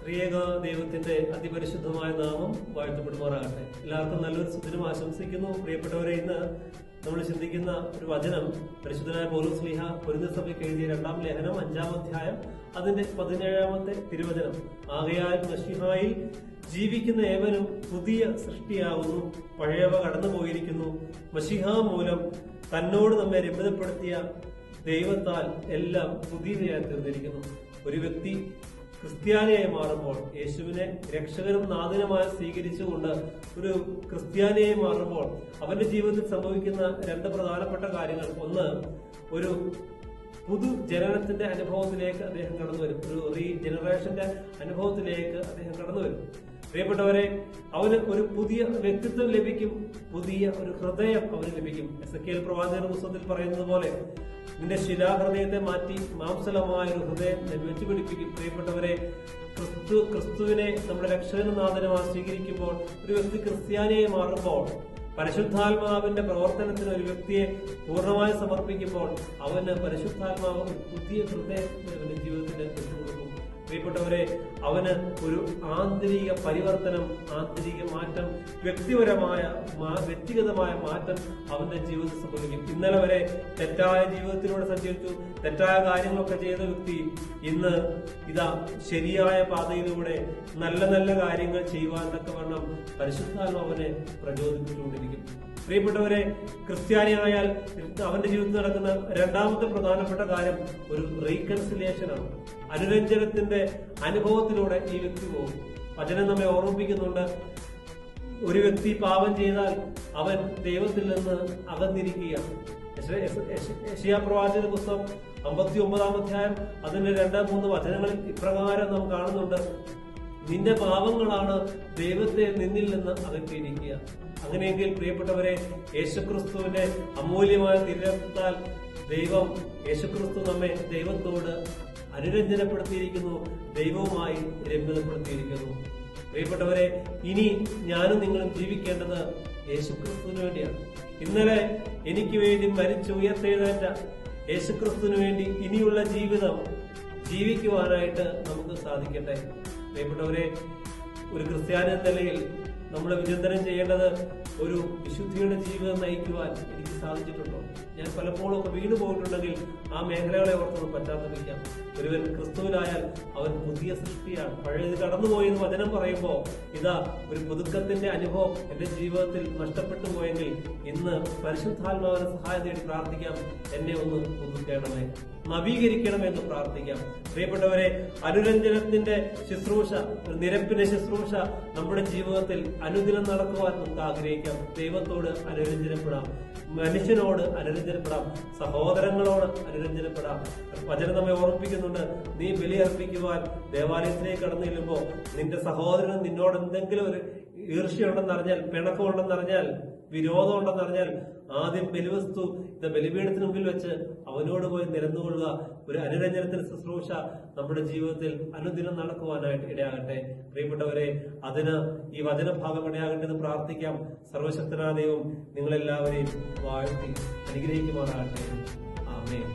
ത്രിയേക ദൈവത്തിന്റെ അതിപരിശുദ്ധമായ നാമം വാഴ്ത്തപ്പെടുമാറാകട്ടെ. എല്ലാവർക്കും നല്ലൊരു സുദിനം ആശംസിക്കുന്നു. പ്രിയപ്പെട്ടവരെ, ഇന്ന് നമ്മൾ ചിന്തിക്കുന്ന ഒരു വചനം പരിശുദ്ധനായ പൗലോസ് ശ്ലീഹ കൊരിന്ത്യസഭയ്ക്ക് എഴുതിയ 2-ാം ലേഖനം 5-ാം അധ്യായം അതിന്റെ 17-ാമത്തെ തിരുവചനം. ആകയാൽ മശീഹായിൽ ജീവിക്കുന്ന ഏവനും പുതിയ സൃഷ്ടിയാകുന്നു, പഴയവ കടന്നുപോയിരിക്കുന്നു. മശീഹാ മൂലം തന്നോട് നമ്മെ രമ്യതപ്പെടുത്തിയ ദൈവത്താൽ എല്ലാം പുതിയവയായി തീർന്നിരിക്കുന്നു. ഒരു വ്യക്തി ക്രിസ്ത്യാനിയായി മാറുമ്പോൾ, യേശുവിനെ രക്ഷകനും നാഥനുമായി സ്വീകരിച്ചുകൊണ്ട് ഒരു ക്രിസ്ത്യാനിയായി മാറുമ്പോൾ അവന്റെ ജീവിതത്തിൽ സംഭവിക്കുന്ന 2 പ്രധാനപ്പെട്ട കാര്യങ്ങൾ. ഒന്ന്, ഒരു പുതുജനനത്തിന്റെ അനുഭവത്തിലേക്ക് അദ്ദേഹം കടന്നു വരും. ഒരു റീജനറേഷന്റെ അനുഭവത്തിലേക്ക് അദ്ദേഹം കടന്നു വരും. പ്രിയപ്പെട്ടവരെ, അവന് ഒരു പുതിയ വ്യക്തിത്വം ലഭിക്കും, പുതിയ ഒരു ഹൃദയം അവന് ലഭിക്കും. എസെക്കിയേൽ പ്രവാചകന്റെ പുസ്തകത്തിൽ പറയുന്നത് പോലെ, നിന്റെ ശിലാഹൃദയത്തെ മാറ്റി മാംസലമായ ഒരു ഹൃദയം വെച്ചുപിടിപ്പിക്കും. പ്രിയപ്പെട്ടവരെ, ക്രിസ്തുവിനെ നമ്മുടെ രക്ഷകനും നാഥനുമായി സ്വീകരിക്കുമ്പോൾ, ഒരു വ്യക്തി ക്രിസ്ത്യാനിയായി മാറുമ്പോൾ, പരിശുദ്ധാത്മാവിന്റെ പ്രവർത്തനത്തിന് ഒരു വ്യക്തിയെ പൂർണ്ണമായി സമർപ്പിക്കുമ്പോൾ അവന് പരിശുദ്ധാത്മാവ് ഒരു പുതിയ ഹൃദയം അവന്റെ ജീവിതത്തിൽ കൊടുക്കും. പ്രിയപ്പെട്ടവരെ, അവന് ഒരു ആന്തരിക പരിവർത്തനം, ആന്തരിക മാറ്റം, വ്യക്തിഗതമായ മാറ്റം അവന്റെ ജീവിതത്തിൽ സംഭവിക്കും. ഇന്നലെ വരെ തെറ്റായ ജീവിതത്തിലൂടെ സഞ്ചരിച്ചു, തെറ്റായ കാര്യങ്ങളൊക്കെ ചെയ്ത വ്യക്തി ഇന്ന് ഇതാ ശരിയായ പാതയിലൂടെ നല്ല നല്ല കാര്യങ്ങൾ ചെയ്യുവാൻ തക്കവണ്ണം പരിശുദ്ധാത്മാവ് അവനെ പ്രചോദിപ്പിച്ചുകൊണ്ടിരിക്കും. പ്രിയപ്പെട്ടവരെ, ക്രിസ്ത്യാനിയായാൽ അവന്റെ ജീവിതത്തിൽ നടക്കുന്ന 2-ാമത്തെ പ്രധാനപ്പെട്ട കാര്യം ഒരു റീകൺസിലിയേഷൻ ആണ്. അനുരഞ്ജനത്തിന്റെ അനുഭവത്തിലൂടെ ഈ വ്യക്തി പോകും. വചനം നമ്മെ ഓർമ്മിപ്പിക്കുന്നുണ്ട്, ഒരു വ്യക്തി പാപം ചെയ്താൽ അവൻ ദൈവത്തിൽ നിന്ന് അകന്നിരിക്കുകയാണ്. യെശയ്യാ പ്രവാചകന്റെ പുസ്തകം 59-ാം അധ്യായം അതിന്റെ 2-3 വചനങ്ങളിൽ ഇപ്രകാരം നാം കാണുന്നുണ്ട്: നിന്റെ പാപങ്ങളാണ് ദൈവത്തെ നിന്നിൽ നിന്ന് അകറ്റിയിരിക്കുക. അങ്ങനെയെങ്കിൽ പ്രിയപ്പെട്ടവരെ, യേശുക്രിസ്തുവിന്റെ അമൂല്യമായ തിരുരക്തത്താൽ യേശുക്രിസ്തു നമ്മെ ദൈവത്തോട് അനുരഞ്ജനപ്പെടുത്തിയിരിക്കുന്നു, ദൈവവുമായി രമ്യതപ്പെടുത്തിയിരിക്കുന്നു. പ്രിയപ്പെട്ടവരെ, ഇനി ഞാനും നിങ്ങളും ജീവിക്കേണ്ടത് യേശുക്രിസ്തുവിന് വേണ്ടിയാണ്. ഇന്നലെ എനിക്ക് വേണ്ടി മരിച്ചു ഉയർത്തെഴുന്നേറ്റ യേശുക്രിസ്തുവിന് വേണ്ടി ഇനിയുള്ള ജീവിതം ജീവിക്കുവാനായിട്ട് നമുക്ക് സാധിക്കട്ടെ. പ്രിയപ്പെട്ടവരെ, ഒരു ക്രിസ്ത്യാനി എന്ന നിലയിൽ നമ്മൾ വിചിന്തനം ചെയ്യേണ്ടത്, ഒരു വിശുദ്ധിയുടെ ജീവിതം നയിക്കുവാൻ എനിക്ക് സാധിച്ചിട്ടുണ്ടോ? ഞാൻ പലപ്പോഴും ഒക്കെ വീണു പോയിട്ടുണ്ടെങ്കിൽ ആ മേഖലകളെ ഓർത്തൊന്ന് പശ്ചാത്തപിക്കാം. ഒരുവൻ ക്രിസ്തുവിലായാൽ അവൻ പുതിയ സൃഷ്ടിയാണ്. പഴയത് കടന്നുപോയി എന്ന് വചനം പറയുമ്പോൾ, ഇതാ ഒരു പുതുക്കത്തിന്റെ അനുഭവം എന്റെ ജീവിതത്തിൽ നഷ്ടപ്പെട്ടു പോയെങ്കിൽ ഇന്ന് പരിശുദ്ധാത്മാവിന്റെ സഹായം തേടി പ്രാർത്ഥിക്കാം. എന്നെ ഒന്ന് പുതുക്കണമേ, നവീകരിക്കണമെന്ന് പ്രാർത്ഥിക്കാം. പ്രിയപ്പെട്ടവരെ, അനുരഞ്ജനത്തിന്റെ ശുശ്രൂഷ, ഒരു നിരപ്പിന്റെ ശുശ്രൂഷ നമ്മുടെ ജീവിതത്തിൽ അനുദിനം നടക്കുവാൻ നമുക്ക് ആഗ്രഹിക്കാം. ദൈവത്തോട് അനുരഞ്ജനപ്പെടാം, മനുഷ്യനോട് അനുരഞ്ജനപ്പെടാം, സഹോദരങ്ങളോട് അനുരഞ്ജനപ്പെടാം. വചനം നമ്മെ ഓർമ്മിപ്പിക്കുന്നുണ്ട്, നീ ബലിയർപ്പിക്കുവാൻ ദേവാലയത്തിലേക്ക് കടന്നു ചെല്ലുമ്പോൾ നിന്റെ സഹോദരൻ നിന്നോട് എന്തെങ്കിലും ഒരു ഈർഷ്യയുണ്ടെന്നറിഞ്ഞാൽ, പിണക്കമുണ്ടെന്നറിഞ്ഞാൽ, വിരോധം ഉണ്ടെന്നറിഞ്ഞാൽ ആദ്യം ബലിവസ്തു ബലിപീഠത്തിന് മുമ്പിൽ വെച്ച് അവനോട് പോയി നിരന്നുകൊള്ളുക. ഒരു അനുരഞ്ജനത്തിന് ശുശ്രൂഷ നമ്മുടെ ജീവിതത്തിൽ അനുദിനം നടക്കുവാനായിട്ട് ഇടയാകട്ടെ. പ്രിയപ്പെട്ടവരെ, അതിന് ഈ വചനഭാഗം ഇടയാകട്ടെ എന്ന് പ്രാർത്ഥിക്കാം. സർവശക്തനായ ദൈവം നിങ്ങളെല്ലാവരെയും വാഴ്ത്തി അനുഗ്രഹിക്കുമാറാകട്ടെ. ആമേൻ.